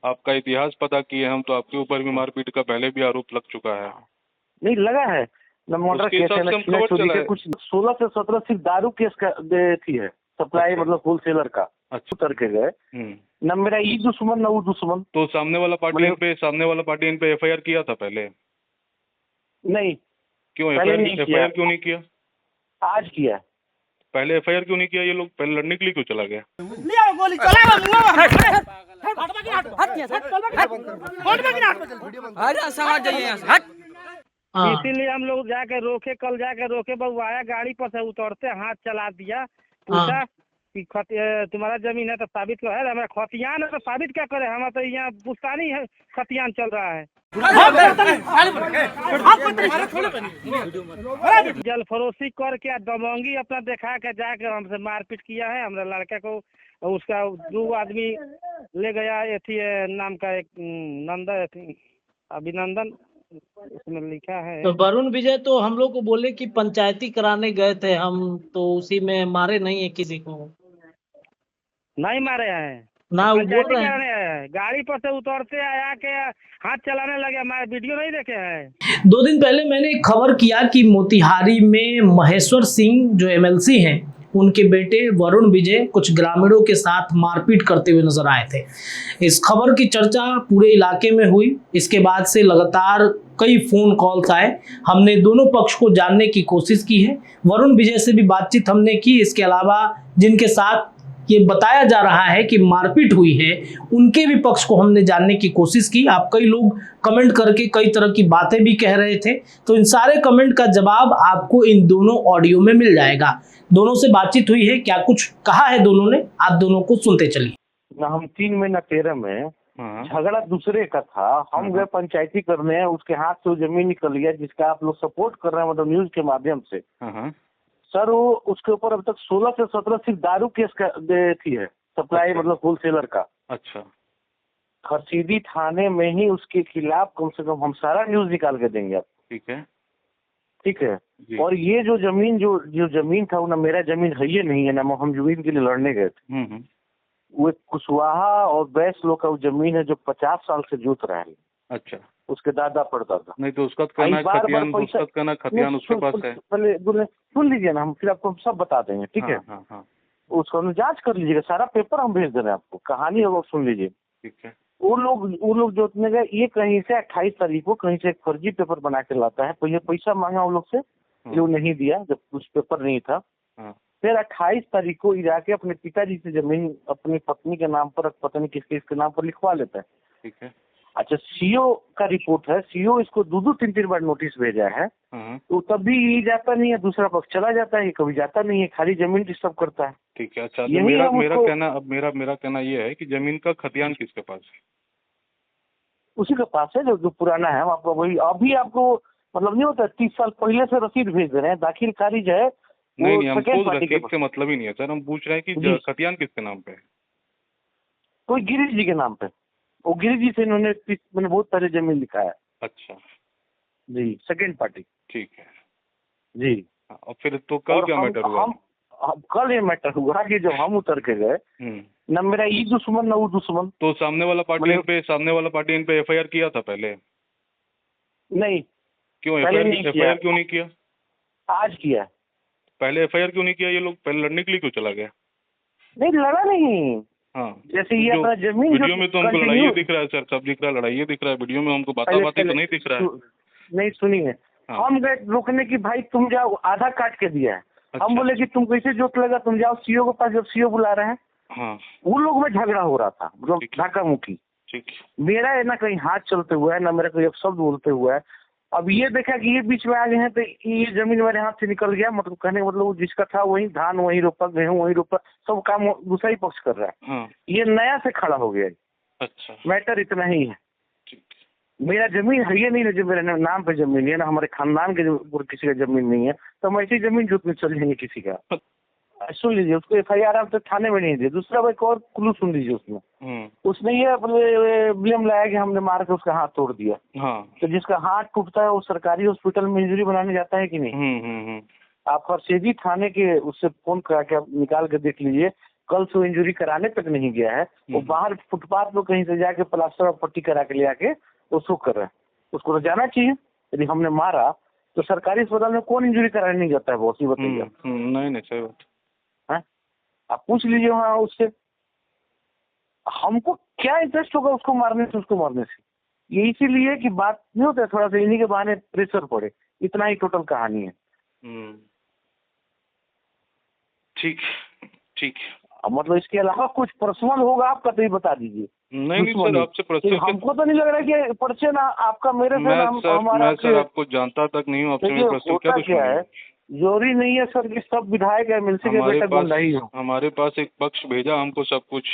आपका इतिहास पता किए हम, तो आपके ऊपर भी मारपीट का पहले भी आरोप लग चुका है। नहीं लगा है न, मर्डर उसके केस है हिसाब न, से हम छीना खबर चोरी चला के है। कुछ 16 से 17 सिर्फ दारू केस का थी है, सप्लाई अच्छा। मतलब होलसेलर का। अच्छा। उतर के गए न, मेरा ये दुश्मन न वो दुश्मन। तो सामने वाला पार्टी इन पे एफआईआर किया था पहले? नहीं, क्यों पहले नहीं किया, एफआईआर क्यों नहीं किया? आज किया। पहले एफआईआर क्यों नहीं किया? ये लोग पहले लड़ने के लिए क्यों चला गया? इसीलिए हम लोग जाके रोके, कल जाके रोके, बहू आया गाड़ी पर से उतरते हाथ चला दिया, पूछा कि तुम्हारा जमीन है तो साबित करो। है हमारा खतियान है तो साबित क्या करे, हमारा तो यहाँ पुश्तानी है, खतियान चल रहा है। जल फरोशी करके दमंगी अपना दिखा के जाकर हमसे मारपीट किया है। हमारे लड़के को उसका 2 आदमी ले गया, एथी नाम का एक अभिनंदन इसमें लिखा है। तो वरुण विजय तो हम लोग को बोले कि पंचायती कराने गए थे हम, तो उसी में मारे नहीं है किसी को? नहीं मारे हैं ना, वो बोल पंचायती रहे कराने हैं। आए, गाड़ी पर से उतरते आया के हाथ चलाने लगे। हमारे वीडियो नहीं देखे हैं। 2 दिन पहले मैंने एक खबर किया कि मोतिहारी में महेश्वर सिंह जो एमएलसी हैं, उनके बेटे वरुण विजय कुछ ग्रामीणों के साथ मारपीट करते हुए नजर आए थे। इस खबर की चर्चा पूरे इलाके में हुई। इसके बाद से लगातार कई फोन कॉल्स आए। हमने दोनों पक्ष को जानने की कोशिश की है। वरुण विजय से भी बातचीत हमने की। इसके अलावा जिनके साथ ये बताया जा रहा है कि मारपीट हुई है, उनके भी पक्ष को हमने जानने की कोशिश की। आप कई लोग कमेंट करके कई तरह की बातें भी कह रहे थे, तो इन सारे कमेंट का जवाब आपको इन दोनों ऑडियो में मिल जाएगा। दोनों से बातचीत हुई है, क्या कुछ कहा है दोनों ने, आप दोनों को सुनते चलिए। ना हम 3 में न 13 में झगड़ा दूसरे का था। हम गए पंचायती करने, उसके हाथ से वो जमीन निकल गया जिसका आप लोग सपोर्ट कर रहे हैं, मतलब न्यूज के माध्यम से। सर वो उसके ऊपर अब तक 16 से 17 सिर्फ दारू केस का थी है, सप्लाई मतलब होलसेलर का। अच्छा। खरसीदी थाने में ही उसके खिलाफ कम से कम हम सारा न्यूज निकाल के देंगे आपको। ठीक है, ठीक है। और ये जो जमीन था वो ना मेरा जमीन है, ये नहीं है ना, हम जमीन के लिए लड़ने गए थे। वो कुशवाहा और बैस लोग का वो जमीन है जो 50 साल से जोत रहा है। अच्छा। उसके दादा परदादा। नहीं तो उसका खतियान उसके पास है। पहले सुन लीजिए ना, हम फिर आपको सब बता देंगे। ठीक है। उसको जांच कर लीजिएगा, सारा पेपर हम भेज दे रहे हैं आपको, कहानी होगा सुन लीजिए। ठीक है। वो लोग जोतने गए, ये कहीं से 28 तारीख को कहीं से एक फर्जी पेपर बना के लाता है। पहले पैसा मांगा उन लोग से, जो नहीं दिया जब कुछ पेपर नहीं था। फिर 28 तारीख को जाके अपने पिताजी से जमीन अपनी पत्नी के नाम पर, पत्नी किसके नाम पर लिखवा लेता है। ठीक है। अच्छा, सीओ का रिपोर्ट है, सीओ इसको 2-3 बार नोटिस भेजा है, तो तब भी ये जाता नहीं है, दूसरा पक्ष चला जाता है, ये कभी जाता नहीं है, खाली जमीन डिस्टर्ब करता है। ठीक है। अच्छा, तो मेरा कहना ये है कि जमीन का खतियान किसके पास है? उसी के पास है जो पुराना है। हम आपको वही अभी आपको मतलब नहीं होता, 30 साल पहले से रसीद भेज दे रहे हैं, दाखिल खारिज है। नहीं, हमको रसीद से मतलब ही नहीं है सर। हम पूछ रहे हैं कि खतियान किसके नाम पे है? कोई गिरीश जी के नाम पे। वो गिरीश जी से इन्होंने मैंने बहुत सारे जमीन लिखा है। अच्छा जी, सेकेंड पार्टी। ठीक है जी। और फिर तो कल क्या मैटर हुआ? कल ये मैटर हुआ कि जब हम उतर के गए, न मेरा ये दुश्मन न वो दुश्मन। तो सामने वाला पार्टी इन पे एफआईआर किया था पहले? नहीं। क्यों एफआईआर क्यों नहीं किया? आज किया। पहले एफआईआर क्यों नहीं किया? ये लोग पहले लड़ने के लिए क्यों चला गया? नहीं, लड़ा नहीं। जैसे ये अपना जमीन वीडियो में तो हमको लड़ाई दिख रहा है सर, सब दिख रहा है, लड़ाई दिख रहा है वीडियो में, हमको बात तो नहीं दिख रहा है। नहीं सुनिए, हम गए रोकने की, भाई तुम जाओ, आधा काट के दिया है। अच्छा। हम बोले कि तुम कैसे जोत लगा, तुम जाओ सीओ के पास, जब सीओ बुला रहे हैं। वो लोग में झगड़ा हो रहा था, मतलब धक्का मुक्की। मेरा है ना कहीं हाथ चलते हुआ है, ना मेरा कोई शब्द बोलते हुआ है। अब ये देखा कि ये बीच में आ गए हैं, तो ये जमीन मेरे हाथ से निकल गया। मतलब कहने का मतलब जिसका था वही धान वही रोपा, गेहूं वही रोपा, सब काम दूसरा ही पक्ष कर रहा है। ये नया से खड़ा हो गया। अच्छा, मैटर इतना ही है। मेरा जमीन है ये नहीं है, जो मेरे नाम पे जमीन है ना, हमारे खानदान के किसी का जमीन नहीं है, तो हम ऐसी जमीन जोतने चल जाएंगे किसी का। सुन लीजिए, उसको एफआईआर आप तो थाने में नहीं दिया। दूसरा भाई और क्लू सुन लीजिए, उसने ये ब्लेम लाया कि हमने मार के उसका हाथ तोड़ दिया। तो जिसका हाथ टूटता है वो सरकारी हॉस्पिटल में इंजरी बनाने जाता है कि नहीं? आप फरसेदी थाने के उससे फोन करा के आप निकाल के देख लीजिए, कल से इंजरी कराने तक नहीं गया है, वो बाहर फुटपाथ पर कहीं से जाके प्लास्टर और पट्टी करा के ले आके उसको कर रहा है। उसको तो जाना चाहिए। यदि हमने मारा तो सरकारी अस्पताल में कौन इंजरी कराने नहीं जाता है बॉस, ये बताइए। नहीं सही बात है, आप पूछ लीजिए वहाँ उससे। हमको क्या इंटरेस्ट होगा उसको मारने से, उसको मारने से? ये इसीलिए कि बात नहीं होता है, थोड़ा सा इन्हीं के बहाने प्रेशर पड़े, इतना ही टोटल कहानी है। ठीक ठीक। मतलब इसके अलावा कुछ पर्सनल होगा आपका तो ये बता दीजिए। नहीं सर, आपसे पर्सनल हमको तो नहीं लग रहा है कि पर्चे ना आपका मेरे से हमारा सर आपको जानता तक नहीं हूँ, आपसे मैं पर्सनल क्या है। जरूरी नहीं है सर कि सब विधायक एमएलसी के बेटा गुंडा ही हो। हमारे पास एक पक्ष भेजा हमको सब कुछ,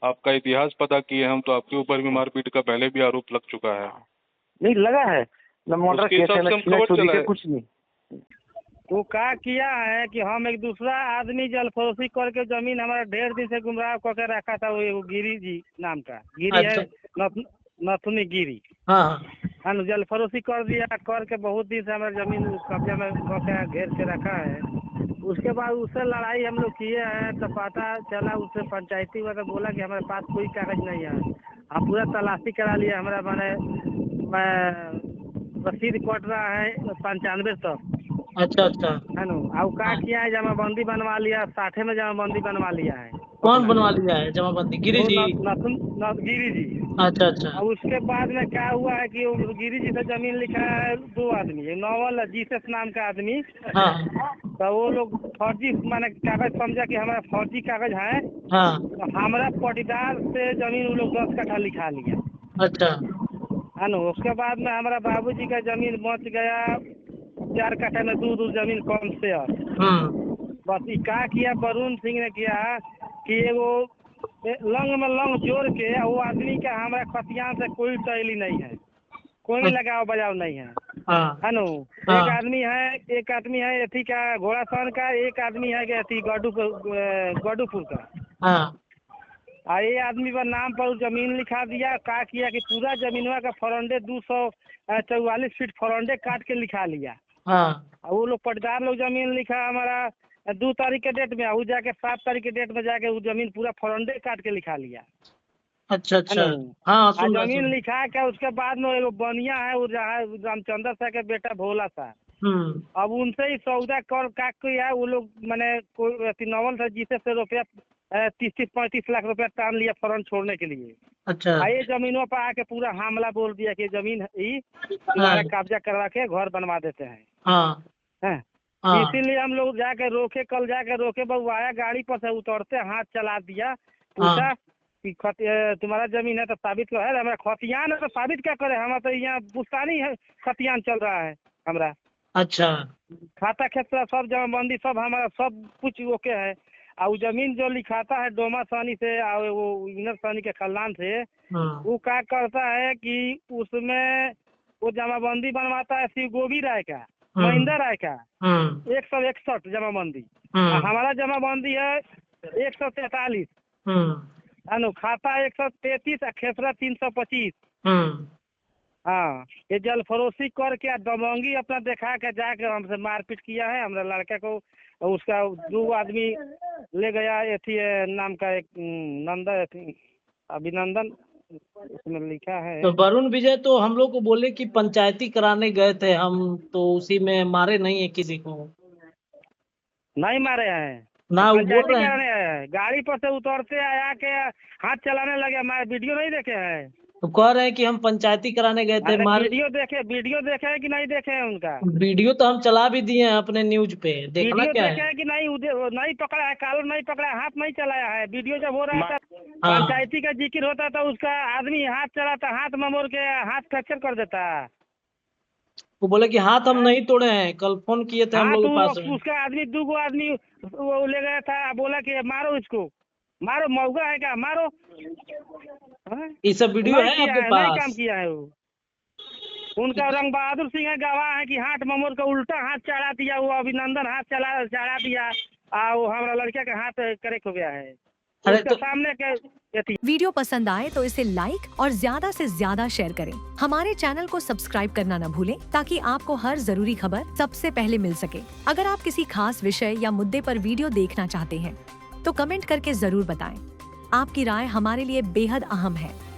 आपका इतिहास पता किए हम, तो आपके ऊपर भी मारपीट का पहले भी आरोप लग चुका है। नहीं लगा है न मर्डर केस है, न चोरी का कुछ नहीं। वो क्या किया है कि हम एक दूसरा आदमी जलफरोशी करके जमीन हमारा ढेर दिन से गुमराह करके रखा था, वो गिरी जी नाम का गिरी है, नथुनी गिरी। हाँ, जलफरोशी कर दिया, करके बहुत दिन से हमारा जमीन कब्जा में करके घेर के रखा है। उसके बाद उससे लड़ाई हम लोग किए हैं, तो पता चला उससे पंचायती वाला बोला कि हमारे पास कोई कागज नहीं है। हम पूरा तलाशी करा लिया, हमारा मैंने रसीद कट रहा है 95 तक। अच्छा है ना। अब क्या किया है, जमाबंदी बनवा लिया, 60 में जमाबंदी बनवा लिया है। कौन बनवा लिया है जमाबंदी? गिरी जी? गिरी जी। अच्छा। अब उसके बाद में क्या हुआ है कि गिरी जी से जमीन लिखा है 2 आदमी, एक नॉवल जीसस नाम का आदमी। तो वो लोग फर्जी माने कागज समझा कि हमारा फर्जी कागज है। तो हमारा पटीदार से जमीन वो लोग 10 कट्ठा लिखा लिया। अच्छा। है ना। उसके बाद में हमारा बाबूजी का जमीन बच गया 4 कट्ठा में 2 जमीन कम से। बस क्या किया वरुण सिंह ने किया कि वो लंग में लंग जोड़ के वो आदमी का हमारे खतियान से कोई टैली नहीं है, कोई लगाव बजाव नहीं है। है ना। एक आदमी है एथी का घोड़ासौन का, एक आदमी है एथी गडूपुर का। ये आदमी पर नाम पर जमीन लिखा दिया। क्या किया कि पूरा जमीनवा का फरंडे 244 फीट फरंडे काट के लिखा लिया। वो लोग पटदार लोग जमीन लिखा हमारा 2 तारीख के डेट में, वो जाके 7 तारीख के डेट में जाके वो जमीन पूरा फरंडे काट के लिखा लिया। अच्छा। हाँ, जमीन लिखा के उसके बाद में एगो बनिया है वो रामचंद्र सा के बेटा भोला सा। अब उनसे ही सौदा कर काट के वो लोग मैंने कोई नॉवल था जिसे से रुपया 30-35 लाख रुपया टान लिया फरन छोड़ने के लिए। अच्छा। ये जमीनों पर आके पूरा हमला बोल दिया कि जमीन ही तुम्हारा कब्जा करवा के घर बनवा देते हैं। इसीलिए हम लोग जाके रोके, कल जाके रोके, बहू आया गाड़ी पर से उतरते हाथ चला दिया, पूछा कि तुम्हारा जमीन है तो साबित करो। है हमारा खतियान है तो साबित क्या करे, हमारा तो यहाँ पुश्तानी है खतियान चल रहा है हमारा। अच्छा। खाता खेतरा सब जमाबंदी सब हमारा सब कुछ ओके है। और जमीन जो लिखाता है डोमा सानी से और वो इनर सानी के खल्लान से, वो क्या करता है कि उसमें वो जमाबंदी बनवाता है शिव गोभी राय का, महेंद्र राय का 161 जमाबंदी। हमारा जमाबंदी है 143। खाता 133 और खेसरा 325। हाँ, ये जलफरोशी करके दबंगी अपना दिखा के जाके हमसे मारपीट किया है। हमारे लड़के को उसका 2 आदमी ले गया, एथी नाम का एक अभिनंदन उसमें लिखा है। तो वरुण विजय तो हम लोग को बोले कि पंचायती कराने गए थे हम, तो उसी में मारे नहीं है किसी को? नहीं मारे हैं ना, वो बोल रहे हैं गाड़ी पर से उतरते आया के हाथ चलाने लगे। मैं वीडियो नहीं देखे हैं, तो कह रहे हैं कि हम पंचायती कराने गए थे। वीडियो देखे हैं कि नहीं देखे हैं उनका? वीडियो तो हम चला भी दिए हैं अपने न्यूज पे, देखना क्या है? देखे हैं कि नहीं पकड़ा है, कॉलर नहीं पकड़ा है, हाथ नहीं चलाया है। वीडियो जब हो रहा था पंचायती का जिक्र होता था, उसका आदमी हाथ चलाता, हाथ में मोड़ के हाथ फ्रैक्चर कर देता। वो बोले कि हाथ हम नहीं तोड़े हैं, कल फोन किए थे हम लोग के पास। उसका आदमी 2 आदमी वो ले गया था, बोला कि मारो इसको, मारो, मौका है क्या, मारो। ये सब वीडियो है आपके पास? नहीं काम किया है वो। उनका रंग बहादुर सिंह गवाह है कि हाथ ममोर का उल्टा हाथ चढ़ा दिया, वो अभिनंदन हाथ चढ़ा दिया, वो हमारा लड़के का हाथ करेक्ट हो गया है। तो सामने के वीडियो पसंद आए तो इसे लाइक और ज्यादा से ज्यादा शेयर करें। हमारे चैनल को सब्सक्राइब करना न भूलें ताकि आपको हर जरूरी खबर सबसे पहले मिल सके। अगर आप किसी खास विषय या मुद्दे पर वीडियो देखना चाहते हैं तो कमेंट करके जरूर बताएं। आपकी राय हमारे लिए बेहद अहम है।